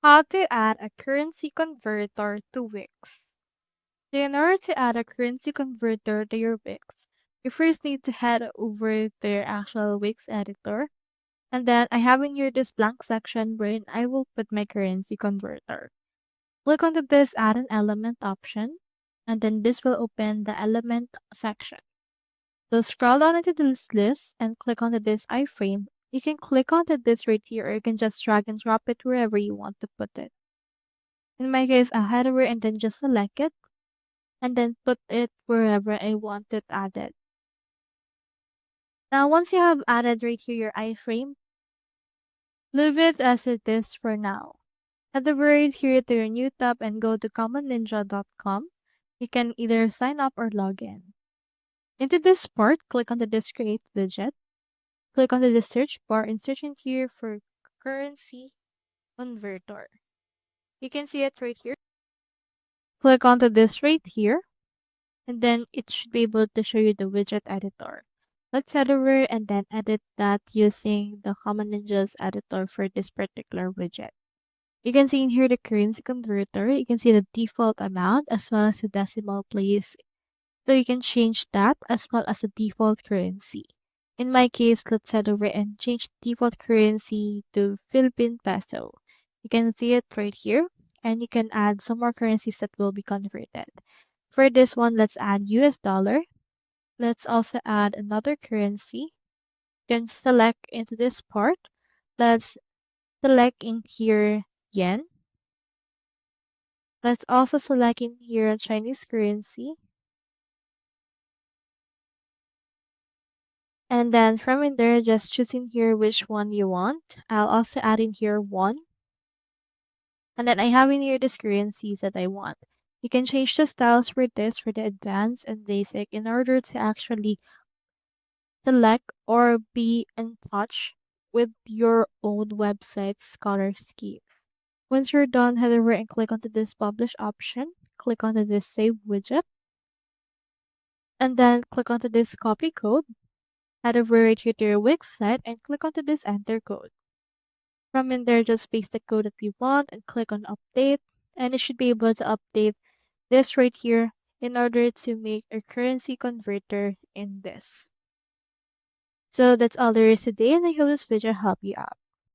How to add a currency converter to Wix. So in order to add a currency converter to your Wix, you first need to head over to your actual Wix editor. And then I have in here this blank section wherein I will put my currency converter. Click onto this add an element option. And then this will open the element section. So scroll down into this list and click onto this iframe. You can click onto this right here or you can just drag and drop it wherever you want to put it. In my case, I'll head over and then just select it and then put it wherever I want it added. Now, once you have added right here your iframe, leave it as it is for now. Head over right here to your new tab and go to commonninja.com. You can either sign up or log in. Into this part, click on the this create widget. Click on the search bar and search in here for currency converter. You can see it right here. Click onto this right here and then it should be able to show you the widget editor. Let's head over and then edit that using the Common Ninja's editor for this particular widget. You can see in here the currency converter. You can see the default amount as well as the decimal place. So you can change that as well as the default currency. In my case, let's head over and change default currency to Philippine peso. You can see it right here and you can add some more currencies that will be converted. For this one, let's add US dollar. Let's also add another currency. Then select into this part. Let's select in here yen. Let's also select in here Chinese currency. And then from in there, just choose in here which one you want. I'll also add in here one. And then I have in here the currencies that I want. You can change the styles for this for the advanced and basic in order to actually select or be in touch with your own website's scholar schemes. Once you're done, head over and click onto this publish option. Click onto this save widget. And then click onto this copy code. Head over right here to your Wix site and click onto this enter code. From in there, just paste the code that you want and click on update. And it should be able to update this right here in order to make a currency converter in this. So that's all there is today, and I hope this video helped you out.